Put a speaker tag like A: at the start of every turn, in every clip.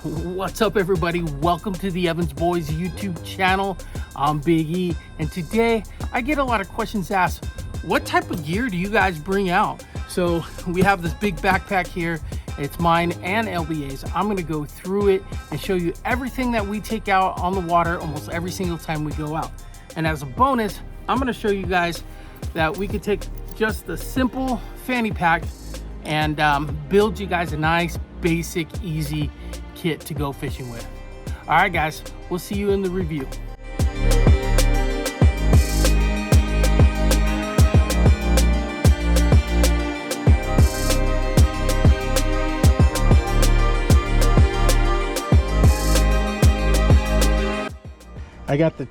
A: What's up, everybody? Welcome to the Evans Boys YouTube channel. I'm Big E, and today I get a lot of questions asked, what type of gear do you guys bring out? So we have this big backpack here. It's mine and LBA's. I'm going to go through it and show you everything that we take out on the water almost every single time we go out. And as a bonus, I'm going to show you guys that we could take just the simple fanny pack and build you guys a nice, basic, easy kit to go fishing with. All right, guys, we'll see you in the review. I got the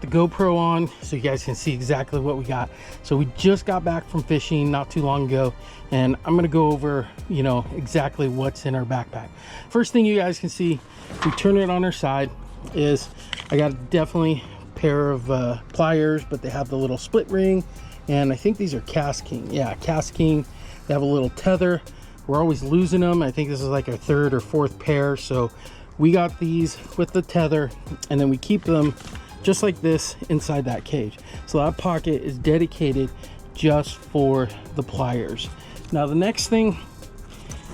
A: GoPro on so you guys can see exactly what we got. So we just got back from fishing not too long ago, and I'm gonna go over, exactly what's in our backpack. First thing you guys can see, we turn it on our side, is I got definitely a pair of pliers, but they have the little split ring, and I think these are Cast King. Yeah, Cast King. They have a little tether. We're always losing them. I think this is like our third or fourth pair, so we got these with the tether, and then we keep them just like this inside that cage. So that pocket is dedicated just for the pliers. Now the next thing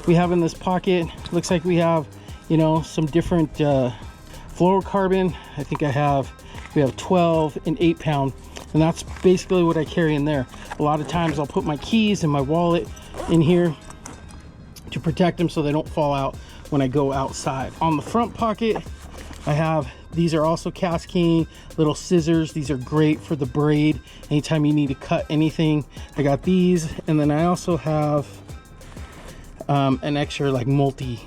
A: we have in this pocket, looks like we have, some different fluorocarbon. I think we have 12 and 8 pound, and that's basically what I carry in there. A lot of times I'll put my keys and my wallet in here to protect them so they don't fall out when I go outside. On the front pocket, I have, these are also Cast King little scissors. These are great for the braid anytime you need to cut anything. I got these, and then I also have an extra like multi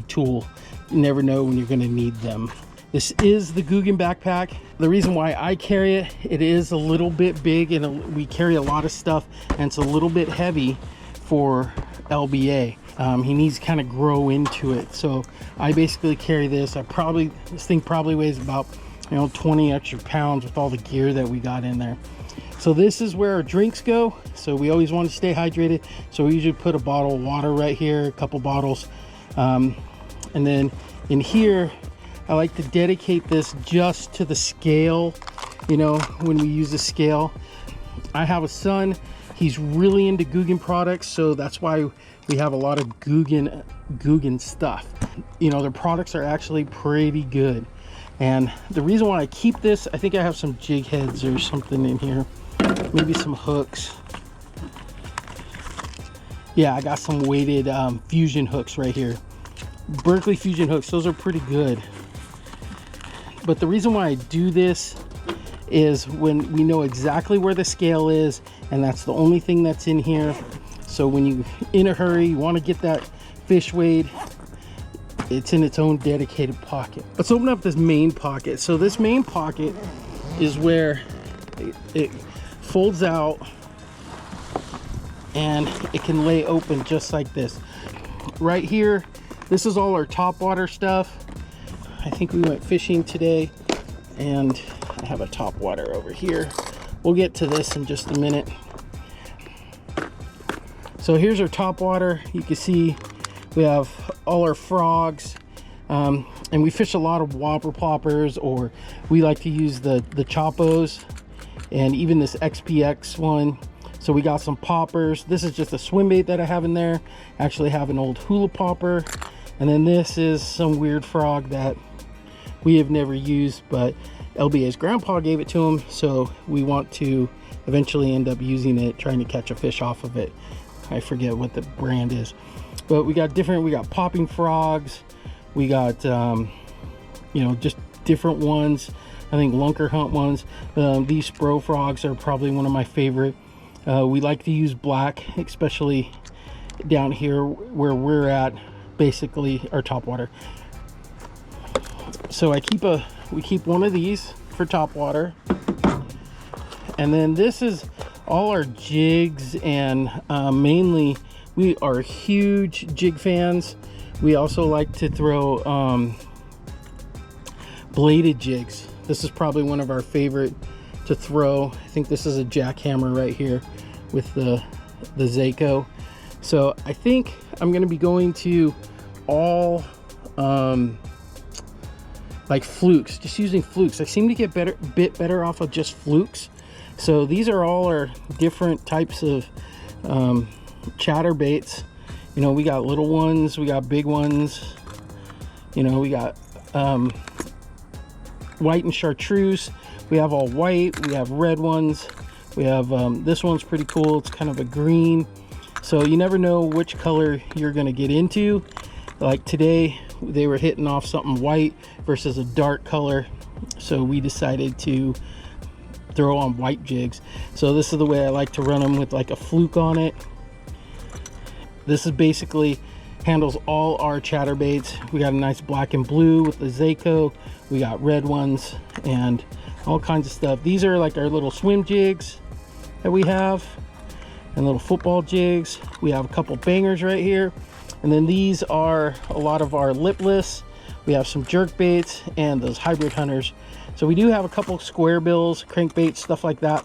A: tool. You never know when you're gonna need them. This is the Guggen backpack. The reason why I carry it, it is a little bit big, and we carry a lot of stuff, and it's a little bit heavy for LBA. He needs to kind of grow into it, so I basically carry this. This thing probably weighs about 20 extra pounds with all the gear that we got in there. So this is where our drinks go. So we always want to stay hydrated, so we usually put a bottle of water right here, a couple bottles, and then in here I like to dedicate this just to the scale. When we use the scale, I have a son, he's really into Guggen products, so that's why we have a lot of Guggen stuff. Their products are actually pretty good. And the reason why I keep this, I think I have some jig heads or something in here, maybe some hooks. Yeah, I got some weighted fusion hooks right here, Berkeley fusion hooks. Those are pretty good. But the reason why I do this is when we know exactly where the scale is, and that's the only thing that's in here. So when you're in a hurry, you want to get that fish weighed, it's in its own dedicated pocket. Let's open up this main pocket. So this main pocket is where it folds out, and it can lay open just like this. Right here, this is all our topwater stuff. I think we went fishing today, and I have a topwater over here. We'll get to this in just a minute. So here's our topwater. You can see we have all our frogs, and we fish a lot of whopper poppers, or we like to use the choppos, and even this XPX one. So we got some poppers. This is just a swim bait that I have in there. I actually have an old hula popper, and then this is some weird frog that we have never used, but LBA's grandpa gave it to him, so we want to eventually end up using it, trying to catch a fish off of it. I forget what the brand is, but we got popping frogs. We got just different ones. I think lunker hunt ones. These spro frogs are probably one of my favorite. We like to use black, especially down here where we're at, basically our topwater. So we keep one of these for topwater, and then this is all our jigs, and mainly we are huge jig fans. We also like to throw bladed jigs. This is probably one of our favorite to throw. I think this is a jackhammer right here with the Zaco. So I think I'm going to be going to all like flukes, just using flukes. I seem to get bit better off of just flukes. So these are all our different types of chatter baits. You know, we got little ones, we got big ones, you know, we got white and chartreuse. We have all white, we have red ones, we have this one's pretty cool, it's kind of a green. So you never know which color you're gonna get into. Like today they were hitting off something white versus a dark color, so we decided to throw on white jigs. So this is the way I like to run them, with like a fluke on it. This is basically handles all our chatterbaits. We got a nice black and blue with the Zaco, we got red ones and all kinds of stuff. These are like our little swim jigs that we have, and little football jigs. We have a couple bangers right here, and then these are a lot of our lipless. We have some jerk baits and those hybrid hunters. So we do have a couple square bills, crankbaits, stuff like that.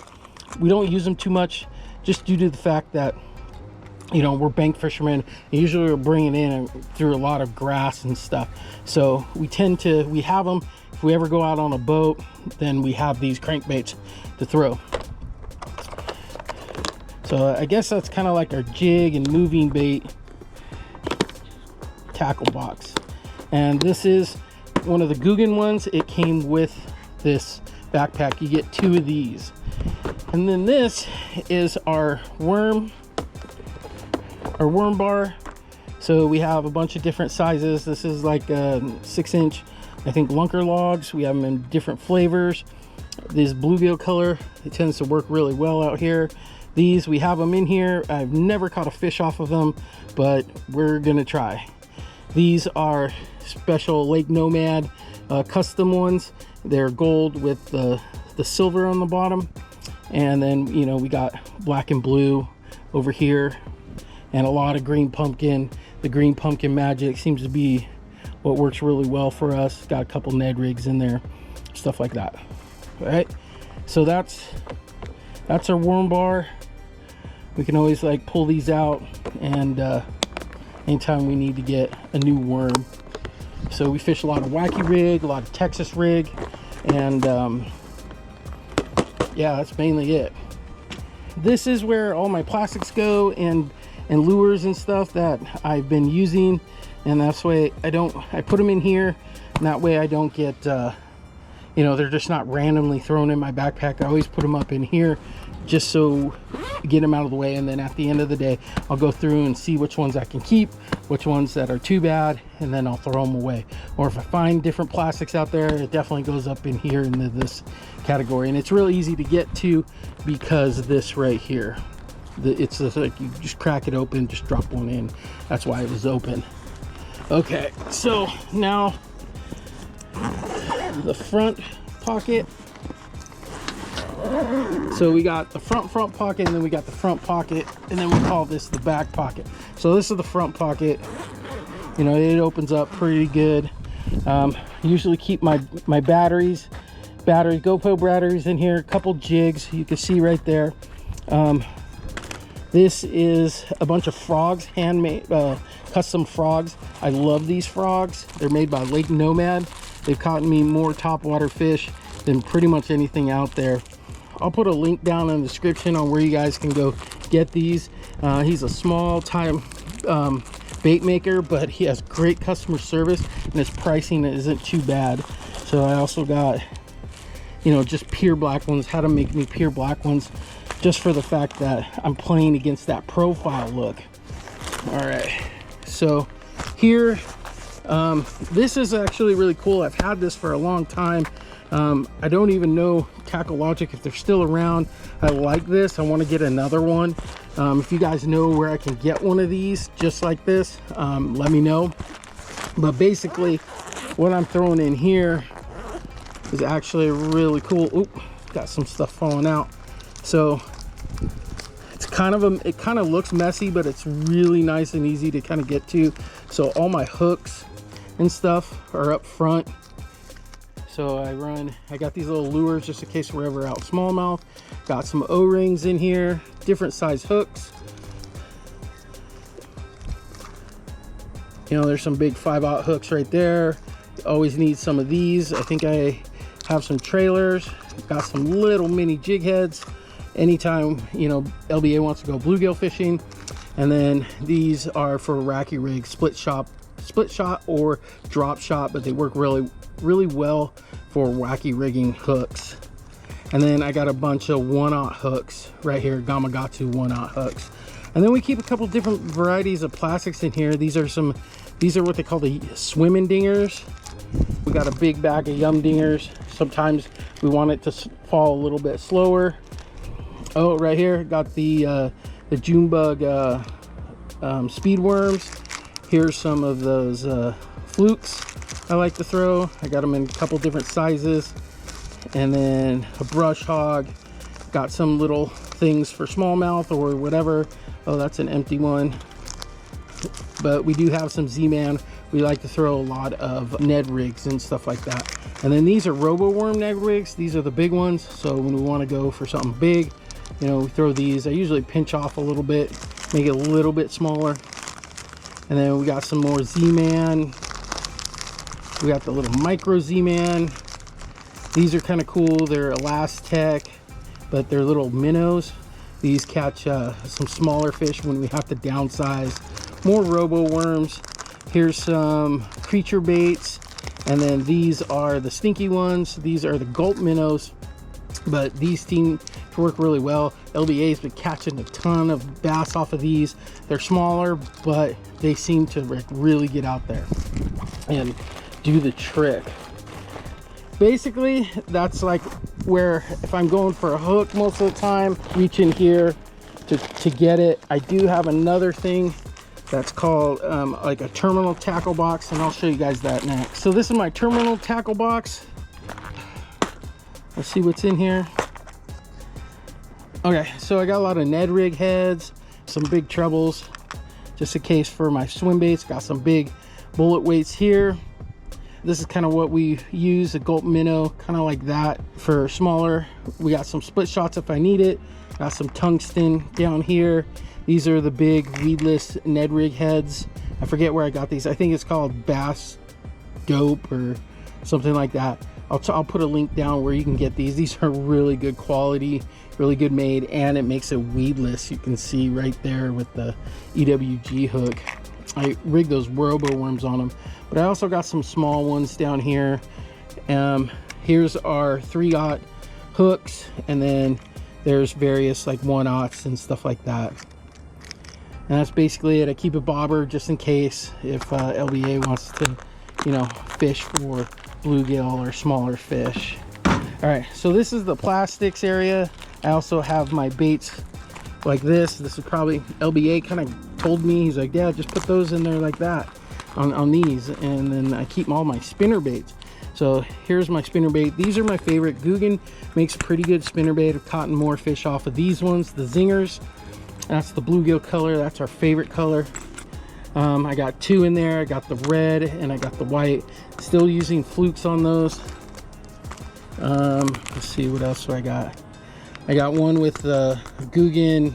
A: We don't use them too much, just due to the fact that, you know, we're bank fishermen. Usually we're bringing in through a lot of grass and stuff. So we have them. If we ever go out on a boat, then we have these crankbaits to throw. So I guess that's kind of like our jig and moving bait tackle box. And this is one of the Guggen ones. It came with this backpack. You get 2 of these. And then this is our worm bar. So we have a bunch of different sizes. This is like a 6-inch, I think, lunker logs. We have them in different flavors. This bluegill color, it tends to work really well out here. These, we have them in here. I've never caught a fish off of them, but we're gonna try. These are special Lake Nomad custom ones. They're gold with the silver on the bottom. And then, you know, we got black and blue over here, and a lot of green pumpkin. The green pumpkin magic seems to be what works really well for us. Got a couple Ned rigs in there, stuff like that. All right, so that's our worm bar. We can always like pull these out, and anytime we need to get a new worm. So we fish a lot of wacky rig, a lot of Texas rig, and yeah, that's mainly it. This is where all my plastics go, and lures and stuff that I've been using, and that's why I put them in here, and that way I don't get you know, they're just not randomly thrown in my backpack. I always put them up in here just so get them out of the way, and then at the end of the day I'll go through and see which ones I can keep, which ones that are too bad, and then I'll throw them away. Or if I find different plastics out there, it definitely goes up in here into this category. And it's real easy to get to because this right here, it's just like you just crack it open, just drop one in. That's why it was open. Okay, so now the front pocket. So we got the front pocket, and then we got the front pocket, and then we call this the back pocket. So this is the front pocket. You know, it opens up pretty good. Usually keep my GoPro batteries in here, a couple jigs you can see right there. This is a bunch of frogs, handmade custom frogs. I love these frogs. They're made by Lake Nomad. They've caught me more topwater fish than pretty much anything out there. I'll put a link down in the description on where you guys can go get these. He's a small time bait maker, but he has great customer service, and his pricing isn't too bad. So I also got, you know, just pure black ones. Had to make me pure black ones just for the fact that I'm playing against that profile look. All right, so here, this is actually really cool. I've had this for a long time. I don't even know Tackle Logic if they're still around. I like this. I want to get another one. If you guys know where I can get one of these just like this, let me know. But basically what I'm throwing in here is actually really cool. Oop, got some stuff falling out. So it's kind of it kind of looks messy, but it's really nice and easy to kind of get to. So all my hooks and stuff are up front. So I got these little lures just in case we're ever out smallmouth. Got some O-rings in here, different size hooks. You know, there's some big 5/0 hooks right there. You always need some of these. I think I have some trailers, got some little mini jig heads anytime, you know, LBA wants to go bluegill fishing. And then these are for racky rigs, split shot or drop shot, but they work really well for wacky rigging hooks. And then I got a bunch of 1/0 hooks right here, Gamakatsu 1/0 hooks. And then we keep a couple different varieties of plastics in here. These are what they call the swimming dingers. We got a big bag of yum dingers. Sometimes we want it to fall a little bit slower. Oh, right here, got the June bug speed worms. Here's some of those flukes I like to throw. I got them in a couple different sizes. And then a brush hog. Got some little things for smallmouth or whatever. Oh, that's an empty one. But we do have some Z-Man. We like to throw a lot of Ned rigs and stuff like that. And then these are RoboWorm Ned rigs. These are the big ones. So when we want to go for something big, you know, we throw these. I usually pinch off a little bit, make it a little bit smaller. And then we got some more Z-Man. We got the little micro Z-Man. These are kind of cool. They're Elastec, but they're little minnows. These catch some smaller fish when we have to downsize. More robo worms. Here's some creature baits. And then these are the stinky ones. These are the gulp minnows, but these seem to work really well. LBA's been catching a ton of bass off of these. They're smaller, but they seem to really get out there and do the trick. Basically, that's like where, if I'm going for a hook most of the time, reach in here to get it. I do have another thing that's called like a terminal tackle box, and I'll show you guys that next. So this is my terminal tackle box. Let's see what's in here. Okay, so I got a lot of Ned rig heads, some big trebles, just in case for my swim baits. Got some big bullet weights here. This is kind of what we use, a gulp minnow, kind of like that. For smaller, we got some split shots if I need it. Got some tungsten down here. These are the big weedless Ned rig heads. I forget where I got these. I think it's called Bass Dope or something like that. I'll put a link down where you can get these. These are really good quality, really good made, and it makes it weedless. You can see right there with the EWG hook. I rigged those robo worms on them, but I also got some small ones down here. Here's our 3/0 hooks, and then there's various like 1/0s and stuff like that. And that's basically it. I keep a bobber just in case if LBA wants to, you know, fish for bluegill or smaller fish. All right, so this is the plastics area. I also have my baits like this. This is probably LBA kind of told me, he's like, yeah, just put those in there like that on these. And then I keep all my spinner baits. So here's my spinner bait. These are my favorite. Guggen makes a pretty good spinner bait. I've caught more fish off of these ones, the zingers. That's the bluegill color. That's our favorite color. I got 2 in there. I got the red and I got the white. Still using flukes on those. Let's see, what else do I got? I got one with the Guggen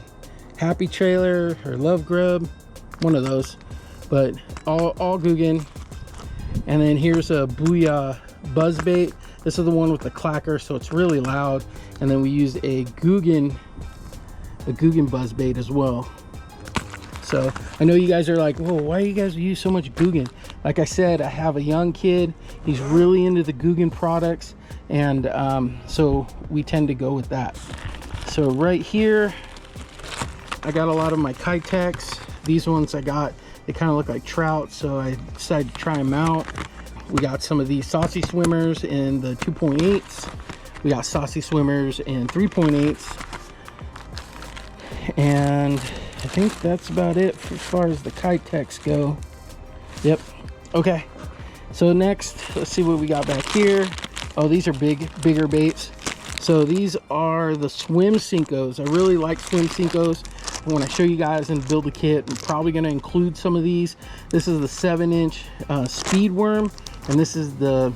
A: Happy Trailer or Love Grub, one of those, but all Guggen. And then here's a Booyah buzz bait. This is the one with the clacker, so it's really loud. And then we use a Guggen buzz bait as well. So I know you guys are like, whoa, why do you guys use so much Guggen? Like I said, I have a young kid. He's really into the Guggen products, and so we tend to go with that. So right here, I got a lot of my Kitex. These ones I got, they kind of look like trout, so I decided to try them out. We got some of these saucy swimmers in the 2.8s. We got saucy swimmers in 3.8s. And I think that's about it as far as the Kitex go. Yep. Okay. So next, let's see what we got back here. Oh, these are bigger baits. So these are the swim Cincos. I really like swim Cincos. When I show you guys and build a kit, I'm probably going to include some of these. This is the 7-inch speed worm, and this is the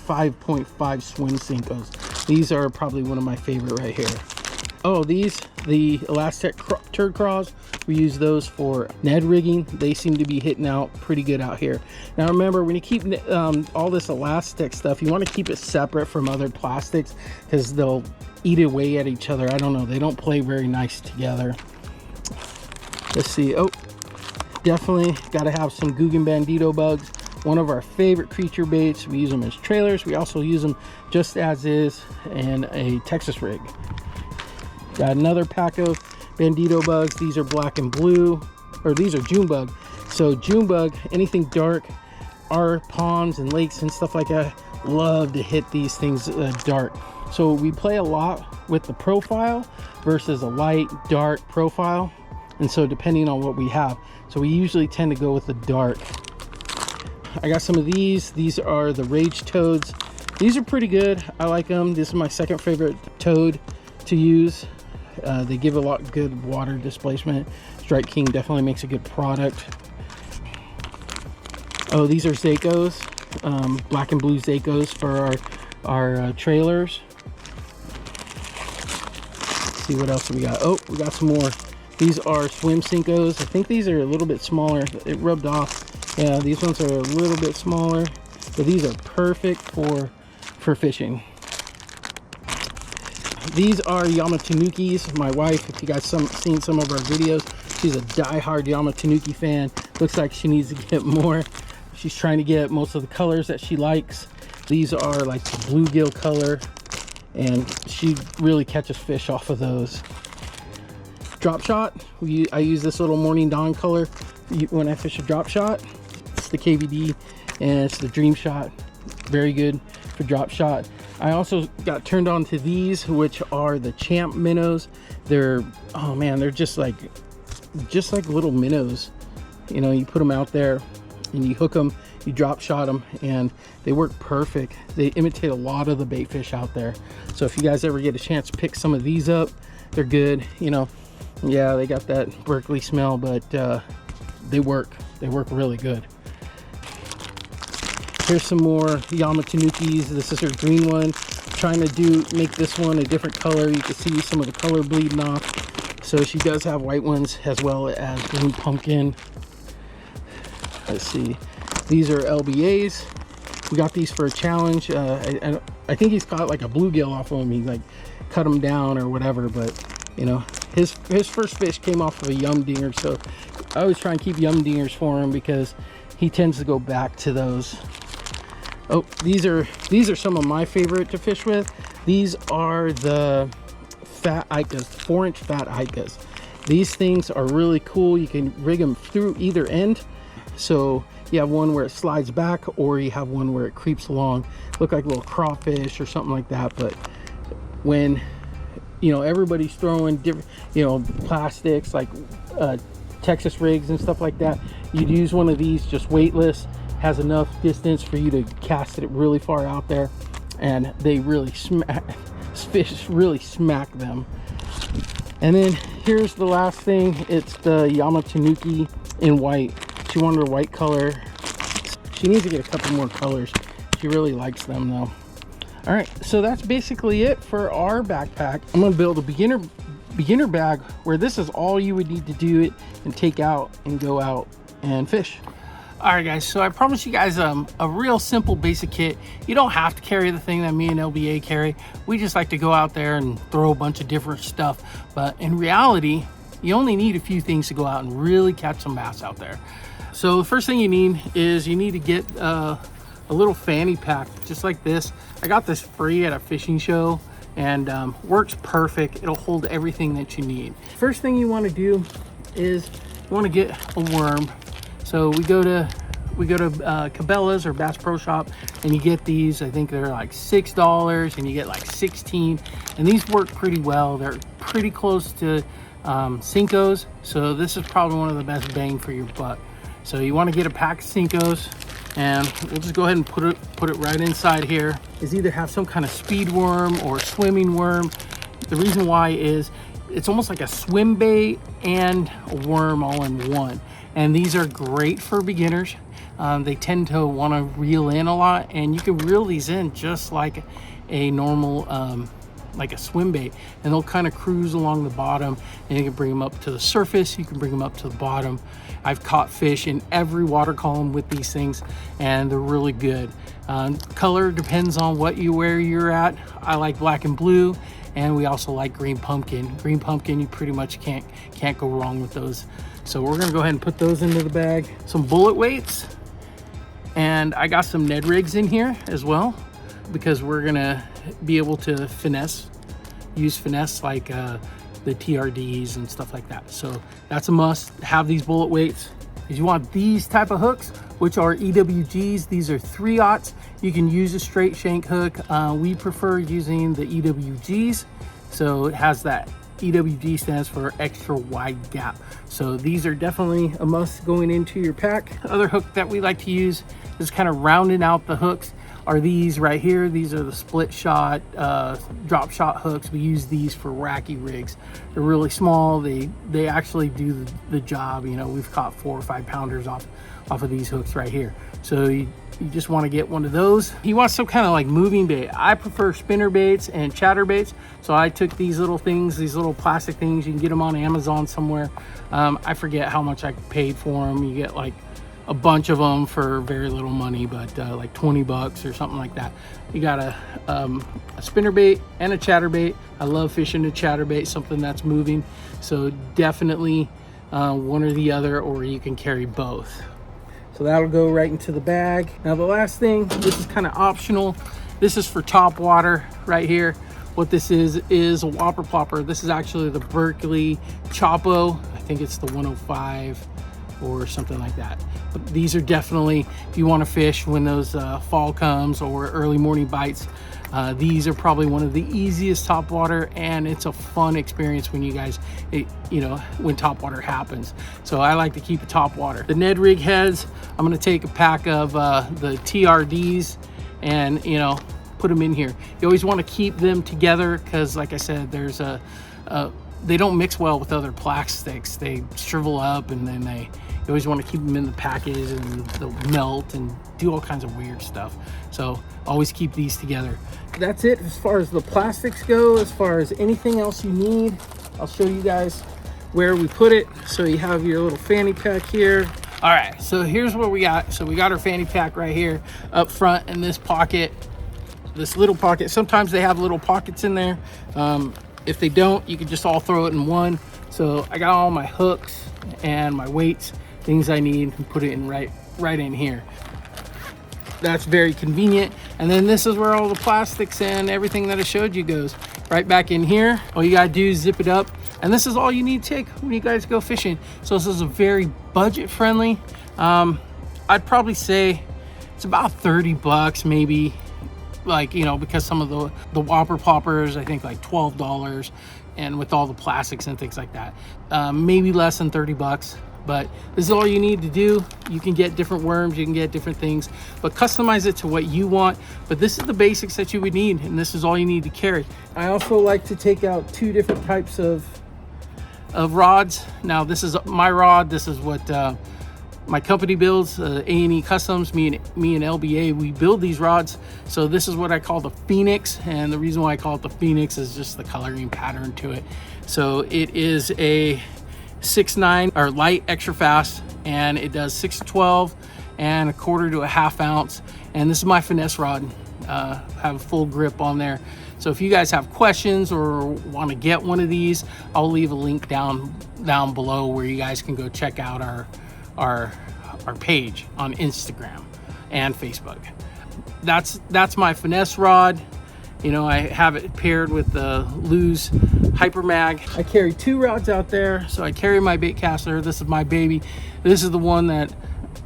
A: 5.5 swim Cincos. These are probably one of my favorite right here. Oh, the elastic turd craws, we use those for Ned rigging. They seem to be hitting out pretty good out here. Now remember, when you keep all this elastic stuff, you want to keep it separate from other plastics because they'll eat away at each other. I don't know, they don't play very nice together. Let's see. Oh, definitely got to have some Guggen Bandito bugs. One of our favorite creature baits. We use them as trailers. We also use them just as is in a Texas rig. Got another pack of Bandito bugs. These are black and blue, or these are June bug. So June bug, anything dark, our ponds and lakes and stuff like that, love to hit these things dark. So we play a lot with the profile versus a light dark profile, and so depending on what we have, so we usually tend to go with the dark. I got some of these are the Rage Toads. These are pretty good, I like them. This is my second favorite toad to use. They give a lot good water displacement. Strike King definitely makes a good product. Oh, these are Zakos, black and blue Zakos for our trailers. Let's see what else we got. Oh, we got some more. These are Swim Sinkos. I think these are a little bit smaller. It rubbed off. Yeah, these ones are a little bit smaller, but these are perfect for fishing. These are Yamatanukis. My wife, if you guys seen some of our videos, she's a die-hard Yamatanuki fan. Looks like she needs to get more. She's trying to get most of the colors that she likes. These are like the bluegill color, and she really catches fish off of those. Drop shot, I use this little Morning Dawn color when I fish a drop shot. It's the KVD and it's the Dream Shot. Very good for drop shot. I also got turned on to these, which are the Champ minnows. They're, oh man, they're just like little minnows. You know, you put them out there and you hook them, you drop shot them, and they work perfect. They imitate a lot of the bait fish out there. So if you guys ever get a chance to pick some of these up, they're good. You know, yeah, they got that Berkeley smell, but they work really good. Here's some more Yamatanukis. This is her green one. Trying to make this one a different color. You can see some of the color bleeding off. So she does have white ones as well as green pumpkin. Let's see. These are LBAs. We got these for a challenge. I think he's caught like a bluegill off of him. He like cut him down or whatever, but you know, his first fish came off of a yum dinger. So I always try and keep yum dingers for him because he tends to go back to those. Oh, these are some of my favorite to fish with. These are the fat Ikas, 4-inch fat Ikas. These things are really cool. You can rig them through either end. So you have one where it slides back, or you have one where it creeps along. Look like little crawfish or something like that. But when, you know, everybody's throwing different, you know, plastics like Texas rigs and stuff like that, you'd use one of these just weightless. Has enough distance for you to cast it really far out there, and they really fish really smack them. And then here's the last thing. It's the Yamatanuki in white. She wanted a white color. She needs to get a couple more colors. She really likes them though. All right, so that's basically it for our backpack. I'm gonna build a beginner bag where this is all you would need to do it and take out and go out and fish. All right guys, so I promised you guys a real simple basic kit. You don't have to carry the thing that me and LBA carry. We just like to go out there and throw a bunch of different stuff. But in reality, you only need a few things to go out and really catch some bass out there. So the first thing you need is you need to get a little fanny pack just like this. I got this free at a fishing show and works perfect. It'll hold everything that you need. First thing you want to do is you want to get a worm. So we go to Cabela's or Bass Pro Shop, and you get these. I think they're like $6, and you get like 16. And these work pretty well. They're pretty close to Cincos, so this is probably one of the best bang for your buck. So you want to get a pack of Cincos, and we'll just go ahead and put it right inside here. Is either have some kind of speed worm or swimming worm. The reason why is it's almost like a swim bait and a worm all in one. And these are great for beginners. They tend to want to reel in a lot, and you can reel these in just like a normal like a swim bait, and they'll kind of cruise along the bottom, and you can bring them up to the surface, you can bring them up to the bottom. I've caught fish in every water column with these things, and they're really good. Color depends on where you're at. I like black and blue, and we also like green pumpkin. Green pumpkin, you pretty much can't go wrong with those. So we're gonna go ahead and put those into the bag. Some bullet weights, and I got some Ned rigs in here as well, because we're gonna be able to use finesse like the TRDs and stuff like that. So that's a must, have these bullet weights. If you want these type of hooks, which are EWGs, these are 3/0. You can use a straight shank hook. We prefer using the EWGs. So it has that, EWG stands for extra wide gap. So these are definitely a must going into your pack. Other hook that we like to use is kind of rounding out the hooks are these right here. These are the split shot, drop shot hooks. We use these for wacky rigs. They're really small. They actually do the job. You know, we've caught 4 or 5 pounders off of these hooks right here. So you just want to get one of those. You want some kind of like moving bait. I prefer spinner baits and chatter baits. So I took these little things, these little plastic things. You can get them on Amazon somewhere. I forget how much I paid for them. You get like a bunch of them for very little money, but like 20 bucks or something like that. You got a spinner bait and a chatter bait. I love fishing a chatter bait, something that's moving. So definitely one or the other, or you can carry both. So that'll go right into the bag. Now the last thing, this is kind of optional. This is for top water right here. What this is a whopper plopper. This is actually the Berkeley Chopo. I think it's the 105 or something like that. But these are definitely, if you want to fish when those fall comes or early morning bites, these are probably one of the easiest top water, and it's a fun experience when you guys, when top water happens. So I like to keep it top water. The Ned rig heads, I'm going to take a pack of the TRDs and put them in here. You always want to keep them together because, like I said, there's they don't mix well with other plastics. They shrivel up, and then you always want to keep them in the package, and they'll melt and do all kinds of weird stuff. So always keep these together. That's it as far as the plastics go. As far as anything else you need, I'll show you guys where we put it. So you have your little fanny pack here. All right, so here's what we got. So we got our fanny pack right here up front in this pocket, this little pocket. Sometimes they have little pockets in there. If they don't, you can just all throw it in one. So I got all my hooks and my weights, things I need, and put it in right in here. That's very convenient. And then this is where all the plastics and everything that I showed you goes right back in here. All you gotta do is zip it up, and this is all you need to take when you guys go fishing. So this is a very budget friendly. I'd probably say it's about 30 bucks maybe, because some of the whopper poppers, I think like $12, and with all the plastics and things like that, maybe less than 30 bucks. But this is all you need to do. You can get different worms, you can get different things, but customize it to what you want. But this is the basics that you would need, and this is all you need to carry. I also like to take out 2 different types of rods. Now this is my rod. This is what my company builds, A&E Customs. Me and LBA, we build these rods. So this is what I call the Phoenix, and the reason why I call it the Phoenix is just the coloring pattern to it. So it is a 6.9 or light extra fast, and it does 6 to 12 and 1/4 to 1/2 ounce. And this is my finesse rod. Have a full grip on there. So if you guys have questions or want to get one of these, I'll leave a link down below where you guys can go check out our page on Instagram and Facebook. That's my finesse rod. I have it paired with the Lew's Hyper Mag. I carry 2 rods out there. So I carry my bait caster. This is my baby. This is the one that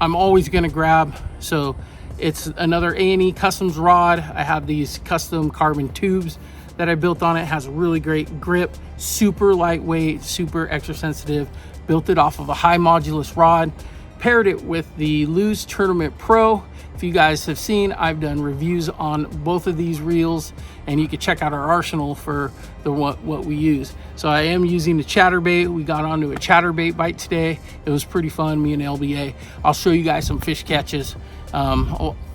A: I'm always gonna grab. So it's another A&E Customs rod. I have these custom carbon tubes that I built on it. It has a really great grip, super lightweight, super extra sensitive. Built it off of a high modulus rod. Paired it with the Lew's Tournament Pro. If you guys have seen, I've done reviews on both of these reels, and you can check out our arsenal for what we use. So I am using the chatterbait. We got onto a chatterbait bite today. It was pretty fun, me and LBA. I'll show you guys some fish catches.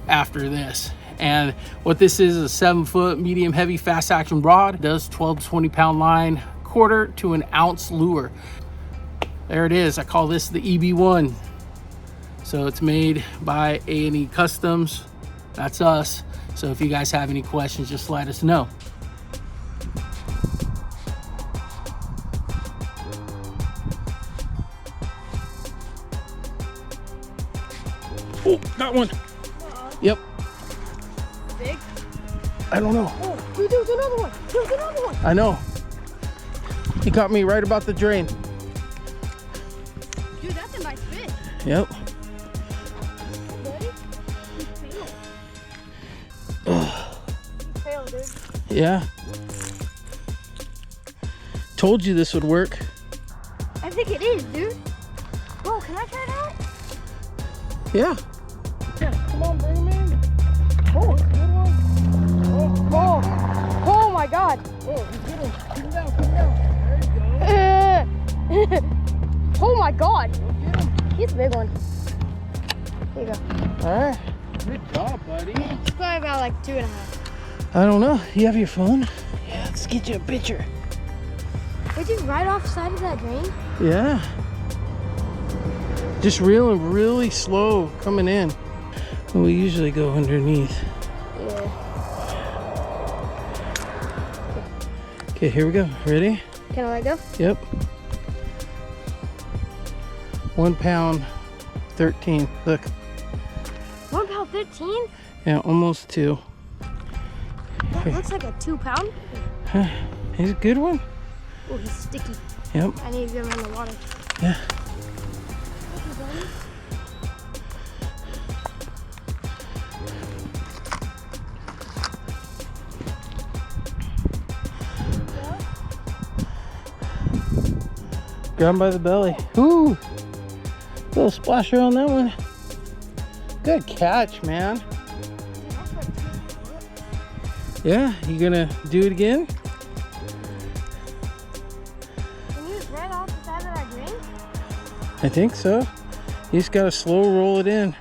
A: after this. And what this is a 7-foot medium heavy fast action rod. It does 12 to 20 pound line, quarter to an ounce lure. There it is. I call this the EB1. So it's made by A&E Customs. That's us. So if you guys have any questions, just let us know. Oh, got one. Yep.
B: Big?
A: I don't know.
B: Oh, dude, there's another one. There's another one.
A: I know. He caught me right about the drain.
B: Dude, that's a nice fish.
A: Yep.
B: Ready? He's pale. He's pale, dude.
A: Yeah. Told you this would work.
B: I think it is, dude. Bro, can I try it out?
A: Yeah. Yeah, come on, bring him in. Oh, good one.
B: Oh, oh my God.
A: Oh, he's good one. Keep him down, keep him down. There you go.
B: Oh my God.
A: Go get him.
B: He's a big one. Here you go.
A: All right. Good job, buddy.
B: It's probably about like 2.5.
A: I don't know. You have your phone? Yeah, let's get you a picture.
B: We're just right off the side of that drain.
A: Yeah. Just reeling really slow coming in. We usually go underneath.
B: Yeah.
A: Okay, here we go. Ready?
B: Can I let go?
A: Yep. 1 pound 13. Look.
B: 1 pound 13?
A: Yeah, almost 2.
B: That looks like a 2 pound.
A: He's a good one.
B: Oh, he's sticky.
A: Yep.
B: I need to get him in the water.
A: Yeah. Grab him by the belly. Ooh. Little splasher on that one. Good catch, man. Yeah, you gonna do it again?
B: Can you just right off the side of that drain?
A: I think so. You just gotta slow roll it in.